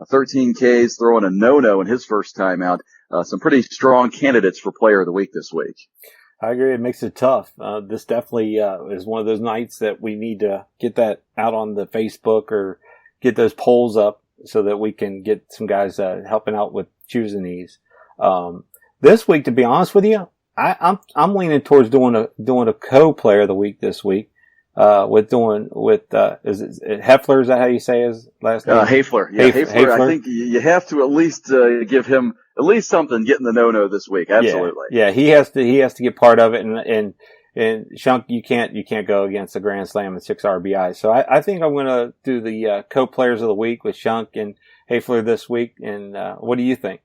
13 Ks, throwing a no-no in his first time out. Some pretty strong candidates for Player of the Week this week. I agree. It makes it tough. This definitely is one of those nights that we need to get that out on the Facebook or get those polls up so that we can get some guys helping out with choosing these. This week, to be honest with you, I'm leaning towards doing a co-Player of the Week this week. Is it Heffler? Is that how you say his last name? Hafler. Yeah, Hafler. I think you have to at least give him at least something getting the no-no this week. Absolutely. Yeah, he has to get part of it, and Shunk, you can't go against the Grand Slam and 6 RBI. So I think I'm going to do the co-players of the week with Shunk and Hafler this week. And what do you think?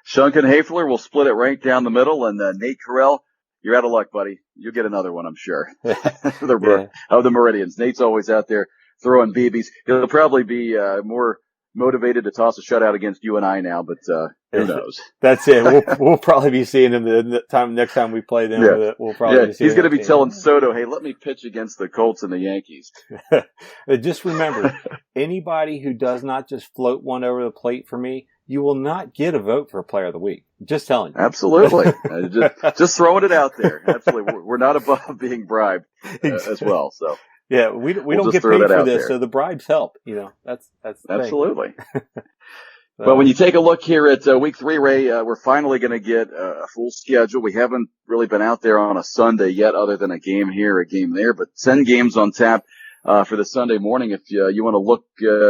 Shunk and Hafler will split it right down the middle, and Nate Carell, you're out of luck, buddy. You'll get another one, I'm sure. Of the Meridians. Nate's always out there throwing BBs. He'll probably be more motivated to toss a shutout against you and I now, but who knows? That's it. We'll probably be seeing him next time we play them. Yeah. We'll probably be seeing he's going to be telling Soto, hey, let me pitch against the Colts and the Yankees. Just remember, anybody who does not just float one over the plate for me, you will not get a vote for Player of the Week. Just telling you. Absolutely. just throwing it out there. Absolutely. We're not above being bribed as well. So yeah, we don't get paid for this, so the bribes help. That's the absolutely. But when you take a look here at week 3, Ray, we're finally going to get a full schedule. We haven't really been out there on a Sunday yet, other than a game here, a game there, but 10 games on tap for the Sunday morning. If you want to look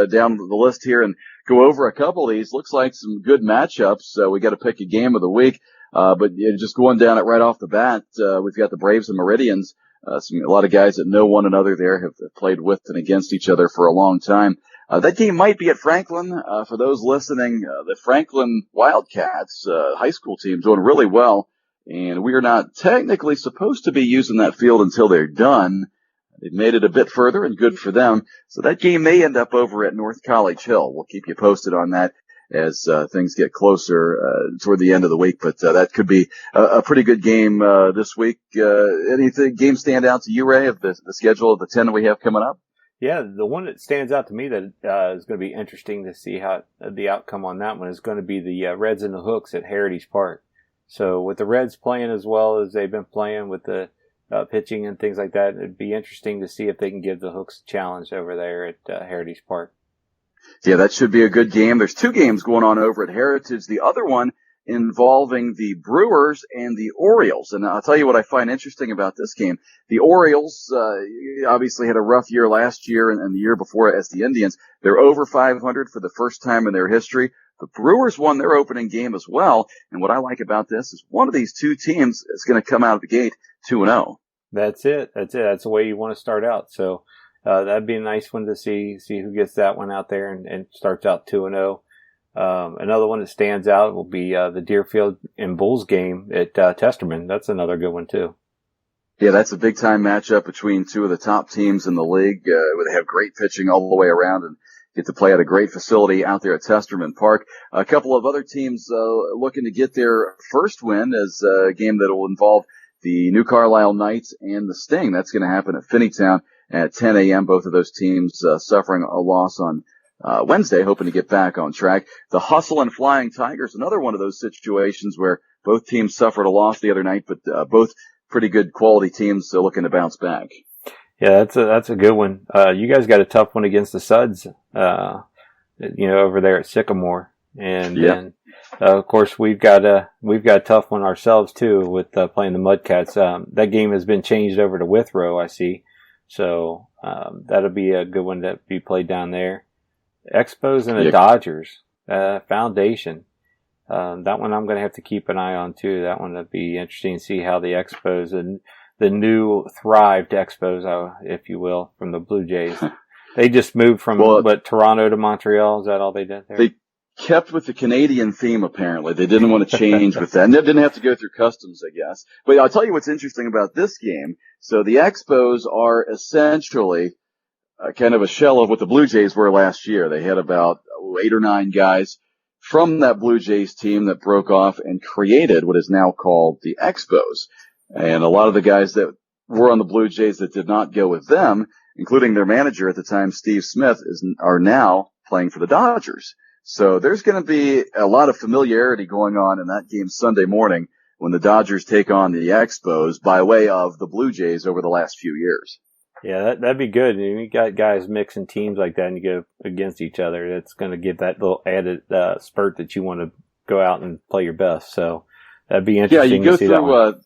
down the list here and go over a couple of these, looks like some good matchups. We got to pick a game of the week, but just going down it right off the bat, we've got the Braves and Meridians. A lot of guys that know one another there have played with and against each other for a long time. That game might be at Franklin. For those listening, the Franklin Wildcats, high school team, doing really well, and we are not technically supposed to be using that field until they're done. They've made it a bit further, and good for them. So that game may end up over at North College Hill. We'll keep you posted on that as things get closer toward the end of the week. But that could be a pretty good game this week. Anything game stand out to you, Ray, of the schedule of the 10 that we have coming up? Yeah, the one that stands out to me that is going to be interesting to see how the outcome on that one is going to be the Reds and the Hooks at Heritage Park. So with the Reds playing as well as they've been playing with the pitching and things like that, it'd be interesting to see if they can give the Hooks a challenge over there at Heritage Park. Yeah, that should be a good game. There's 2 games going on over at Heritage. The other one involving the Brewers and the Orioles. And I'll tell you what I find interesting about this game. The Orioles obviously had a rough year last year and the year before as the Indians. They're over 500 for the first time in their history. The Brewers won their opening game as well. And what I like about this is one of these 2 teams is going to come out of the gate 2-0. That's it. That's the way you want to start out. So that'd be a nice one to see who gets that one out there and starts out 2-0. Another one that stands out will be the Deerfield and Bulls game at Testerman. That's another good one too. Yeah, that's a big time matchup between 2 of the top teams in the league. Where they have great pitching all the way around and get to play at a great facility out there at Testerman Park. A couple of other teams looking to get their first win as a game that will involve the New Carlisle Knights and the Sting. That's going to happen at Finneytown at 10 a.m. Both of those teams suffering a loss on Wednesday, hoping to get back on track. The Hustle and Flying Tigers, another one of those situations where both teams suffered a loss the other night, but both pretty good quality teams looking to bounce back. Yeah, that's a good one. You guys got a tough one against the Suds, over there at Sycamore, and of course we've got a tough one ourselves too with playing the Mudcats. That game has been changed over to Withrow, I see, so that'll be a good one to be played down there. Expos and the Dodgers Foundation. That one I'm going to have to keep an eye on too. That one would be interesting to see how the Expos and the new thrived Expos, if you will, from the Blue Jays. They just moved from Toronto to Montreal. Is that all they did there? They kept with the Canadian theme, apparently. They didn't want to change with that. And they didn't have to go through customs, I guess. But I'll tell you what's interesting about this game. So the Expos are essentially kind of a shell of what the Blue Jays were last year. They had about 8 or 9 guys from that Blue Jays team that broke off and created what is now called the Expos. And a lot of the guys that were on the Blue Jays that did not go with them, including their manager at the time, Steve Smith, are now playing for the Dodgers. So there's going to be a lot of familiarity going on in that game Sunday morning when the Dodgers take on the Expos by way of the Blue Jays over the last few years. Yeah, that'd be good. You got guys mixing teams like that and you go against each other. That's going to give that little added spurt that you want to go out and play your best. So that'd be interesting to see that one.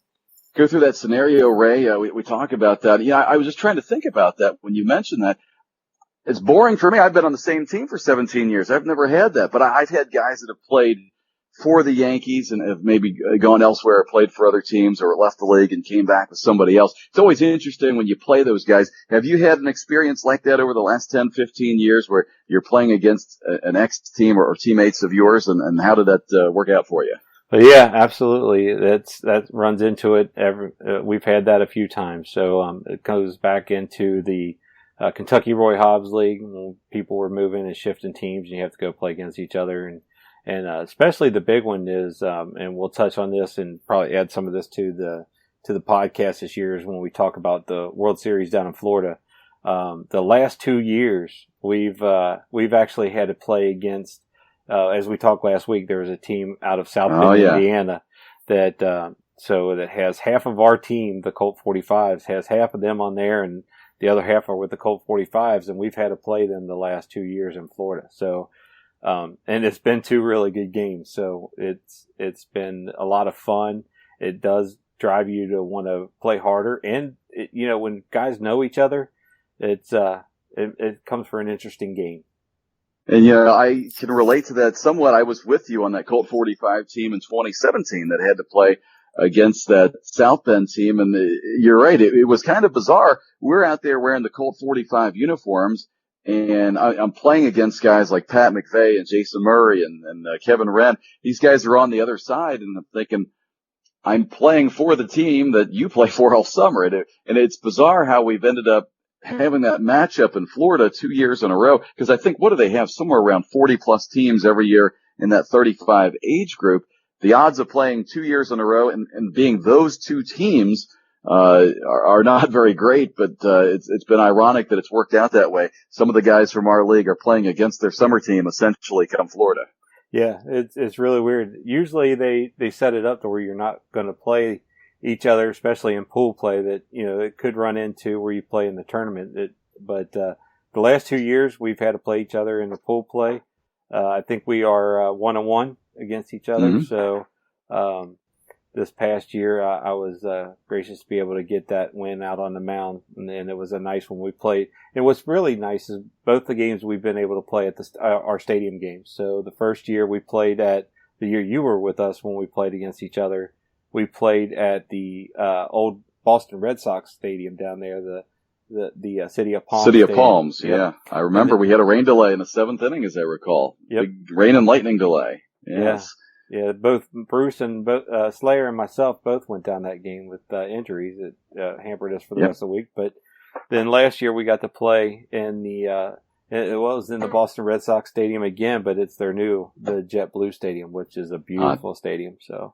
Go through that scenario, Ray. We talk about that. Yeah, I was just trying to think about that when you mentioned that. It's boring for me. I've been on the same team for 17 years. I've never had that, but I've had guys that have played for the Yankees and have maybe gone elsewhere or played for other teams or left the league and came back with somebody else. It's always interesting when you play those guys. Have you had an experience like that over the last 10, 15 years where you're playing against an ex-team or teammates of yours, and how did that work out for you? Yeah, absolutely. That runs into it. We've had that a few times. So it goes back into the Kentucky Roy Hobbs League when people were moving and shifting teams, and you have to go play against each other. And especially the big one is, and we'll touch on this and probably add some of this to the podcast this year, is when we talk about the World Series down in Florida. The last 2 years, we've actually had to play against. As we talked last week, there was a team out of South Bend, Indiana, that has half of our team, the Colt 45s, has half of them on there, and the other half are with the Colt 45s, and we've had to play them the last 2 years in Florida. So, and it's been 2 really good games. So it's been a lot of fun. It does drive you to want to play harder, and when guys know each other, it comes for an interesting game. And, I can relate to that somewhat. I was with you on that Colt 45 team in 2017 that had to play against that South Bend team. And you're right. It was kind of bizarre. We're out there wearing the Colt 45 uniforms, and I'm playing against guys like Pat McVeigh and Jason Murray and Kevin Wren. These guys are on the other side, and I'm thinking, I'm playing for the team that you play for all summer. And it's bizarre how we've ended up having that matchup in Florida 2 years in a row, because I think, what do they have? Somewhere around 40 plus teams every year in that 35 age group. The odds of playing 2 years in a row and being those two teams are not very great, but it's been ironic that it's worked out that way. Some of the guys from our league are playing against their summer team essentially come Florida. Yeah, it's really weird. Usually they set it up to where you're not going to play each other, especially in pool play, that it could run into where you play in the tournament. But the last 2 years we've had to play each other in the pool play. I think we are 1-1 against each other. Mm-hmm. So this past year I was gracious to be able to get that win out on the mound, and it was a nice one we played. And what's really nice is both the games we've been able to play at our stadium games. So the first year we played at the year you were with us when we played against each other. We played at the old Boston Red Sox stadium down there, the City of Palms. City of Palms, yeah. I remember we had a rain delay in the 7th inning, as I recall. Yep. Big rain and lightning delay. Yes. Yeah. Both Bruce and Slayer and myself both went down that game with injuries that hampered us for the rest of the week. But then last year we got to play in it was in the Boston Red Sox stadium again, but it's the JetBlue Stadium, which is a beautiful stadium. So.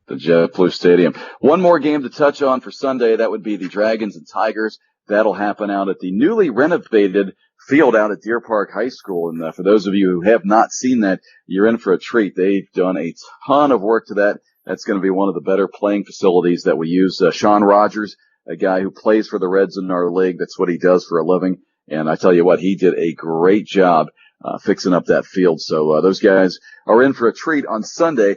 The JetBlue Stadium. One more game to touch on for Sunday. That would be the Dragons and Tigers. That'll happen out at the newly renovated field out at Deer Park High School. And for those of you who have not seen that, you're in for a treat. They've done a ton of work to that. That's going to be one of the better playing facilities that we use. Sean Rogers, a guy who plays for the Reds in our league. That's what he does for a living. And I tell you what, he did a great job fixing up that field. So those guys are in for a treat on Sunday.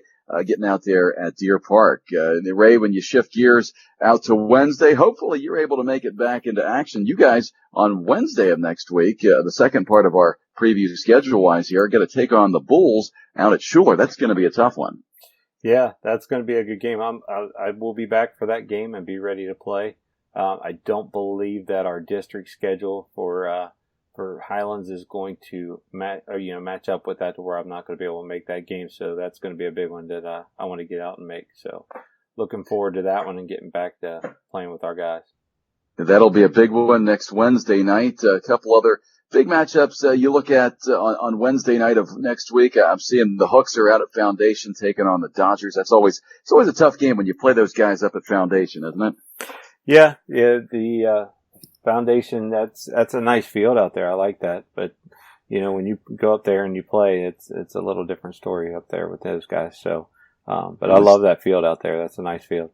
Getting out there at Deer Park. Ray, when you shift gears out to Wednesday, hopefully you're able to make it back into action. You guys on Wednesday of next week, the second part of our preview schedule-wise here, are going to take on the Bulls out at Schuler. That's going to be a tough one. Yeah, that's going to be a good game. I will be back for that game and be ready to play. I don't believe that our district schedule for Highlands is going to match up with that to where I'm not going to be able to make that game. So that's going to be a big one that I want to get out and make. So looking forward to that one and getting back to playing with our guys. That'll be a big one next Wednesday night. A couple other big matchups you look at on Wednesday night of next week. I'm seeing the Hooks are out at Foundation taking on the Dodgers. It's always a tough game when you play those guys up at Foundation, isn't it? Yeah. The Foundation, that's a nice field out there. I like that. But when you go up there and you play, it's a little different story up there with those guys. So, but I love that field out there. That's a nice field.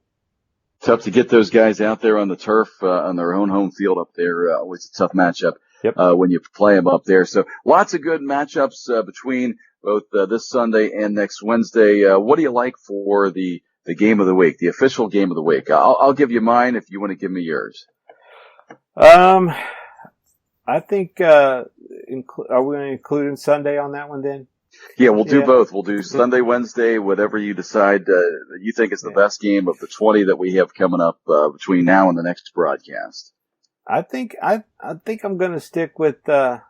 Tough to get those guys out there on the turf, on their own home field up there. Always a tough matchup. Yep. When you play them up there. So lots of good matchups, between both, this Sunday and next Wednesday. What do you like for the game of the week, the official game of the week? I'll give you mine if you want to give me yours. I think, are we going to include Sunday on that one then? Yeah, we'll do both. We'll do Sunday, Wednesday, whatever you decide, you think is the best game of the 20 that we have coming up, between now and the next broadcast. I think I'm going to stick with the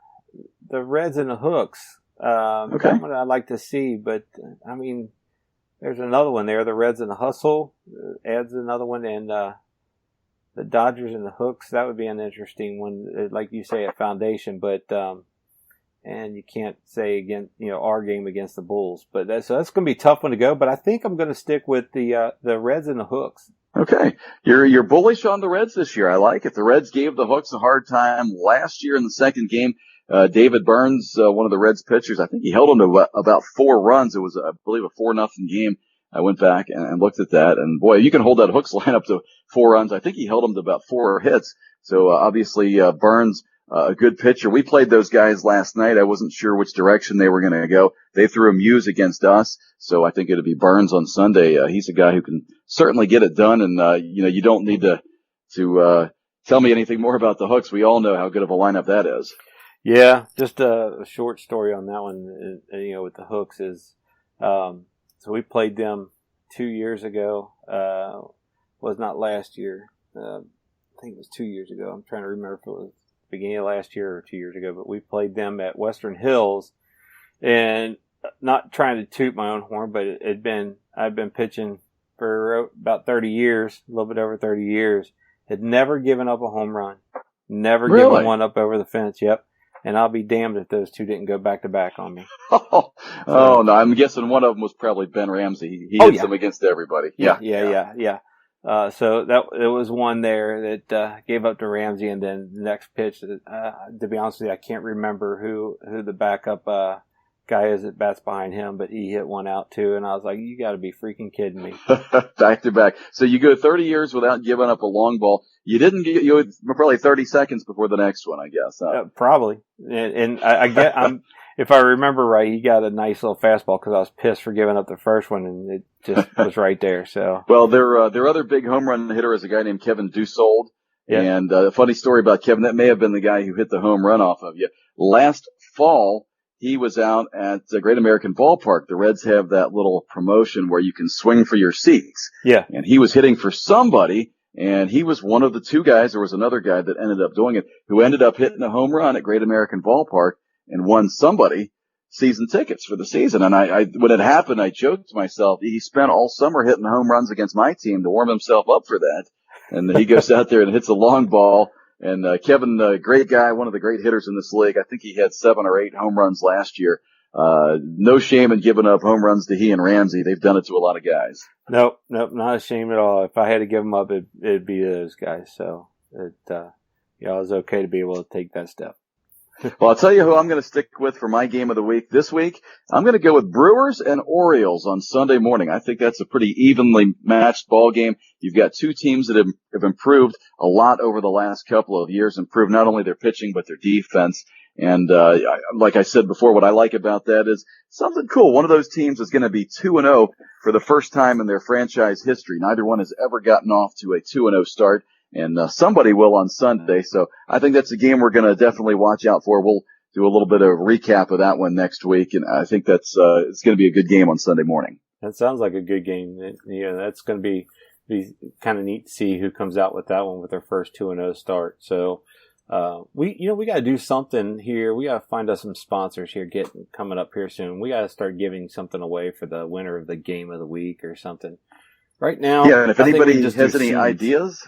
Reds and the Hooks. Okay. That one I'd like to see, but I mean, there's another one there. The Reds and the Hustle adds another one, and the Dodgers and the Hooks. That would be an interesting one, like you say, at Foundation. But and you can't say against our game against the Bulls. But that's going to be a tough one to go. But I think I'm going to stick with the Reds and the Hooks. Okay. You're bullish on the Reds this year. I like it. The Reds gave the Hooks a hard time last year in the second game. David Burns, one of the Reds pitchers, I think he held them to about 4 runs. It was, I believe, a 4-0 game. I went back and looked at that, and boy, you can hold that Hooks lineup to 4 runs. I think he held them to about 4 hits. So, obviously, Burns, a good pitcher. We played those guys last night. I wasn't sure which direction they were going to go. They threw a Muse against us. So I think it'll be Burns on Sunday. He's a guy who can certainly get it done. And, you don't need to tell me anything more about the Hooks. We all know how good of a lineup that is. Yeah. Just a short story on that one, with the Hooks is, so we played them 2 years ago. Was not last year. I think it was 2 years ago. I'm trying to remember if it was beginning of last year or 2 years ago, but we played them at Western Hills, and not trying to toot my own horn, but I've been pitching for about 30 years, a little bit over 30 years, had never given up a home run, never given one up over the fence. Yep. And I'll be damned if those two didn't go back to back on me. Oh, no, I'm guessing one of them was probably Ben Ramsey. He hits them against everybody. Yeah. So it was one there that gave up to Ramsey, and then the next pitch, to be honest with you, I can't remember who the backup guy is that bats behind him, but he hit one out too, and I was like, you got to be freaking kidding me. Back to back. So you go 30 years without giving up a long ball. You didn't get, you were probably 30 seconds before the next one, I guess. Huh? Probably. And I get, if I remember right, he got a nice little fastball because I was pissed for giving up the first one, and it just was right there. So, well, their other big home run hitter is a guy named Kevin Dussault. Yeah. And a funny story about Kevin, that may have been the guy who hit the home run off of you. Last fall, he was out at the Great American Ballpark. The Reds have that little promotion where you can swing for your seats. Yeah. And he was hitting for somebody, and he was one of the two guys. There was another guy that ended up doing it, who ended up hitting a home run at Great American Ballpark and won somebody season tickets for the season. And I when it happened, I joked to myself, he spent all summer hitting home runs against my team to warm himself up for that. And then he goes out there and hits a long ball. And Kevin, great guy, one of the great hitters in this league. I think he had 7 or 8 home runs last year. No shame in giving up home runs to he and Ramsey. They've done it to a lot of guys. Nope, not a shame at all. If I had to give them up, it'd be those guys. So it was okay to be able to take that step. Well, I'll tell you who I'm going to stick with for my game of the week this week. I'm going to go with Brewers and Orioles on Sunday morning. I think that's a pretty evenly matched ball game. You've got two teams that have improved a lot over the last couple of years, improved not only their pitching but their defense. And like I said before, what I like about that is something cool. One of those teams is going to be 2-0 for the first time in their franchise history. Neither one has ever gotten off to a 2-0 start. And somebody will on Sunday. So I think that's a game we're going to definitely watch out for. We'll do a little bit of a recap of that one next week. And I think that's it's going to be a good game on Sunday morning. That sounds like a good game. That's going to be kind of neat to see who comes out with that one with their first 2-0 start. So we got to do something here. We got to find us some sponsors here coming up here soon. We got to start giving something away for the winner of the game of the week or something. Right now, yeah, and if anybody has any ideas,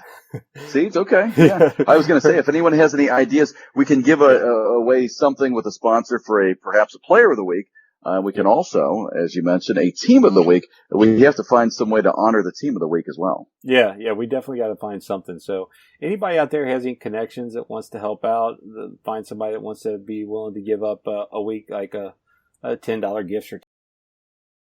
seeds, okay. Yeah, I was going to say, if anyone has any ideas, we can give away something with a sponsor for perhaps a player of the week. We can also, as you mentioned, a team of the week. We have to find some way to honor the team of the week as well. Yeah, we definitely got to find something. So anybody out there has any connections that wants to help out, find somebody that wants to be willing to give up a week, like a $10 gift certificate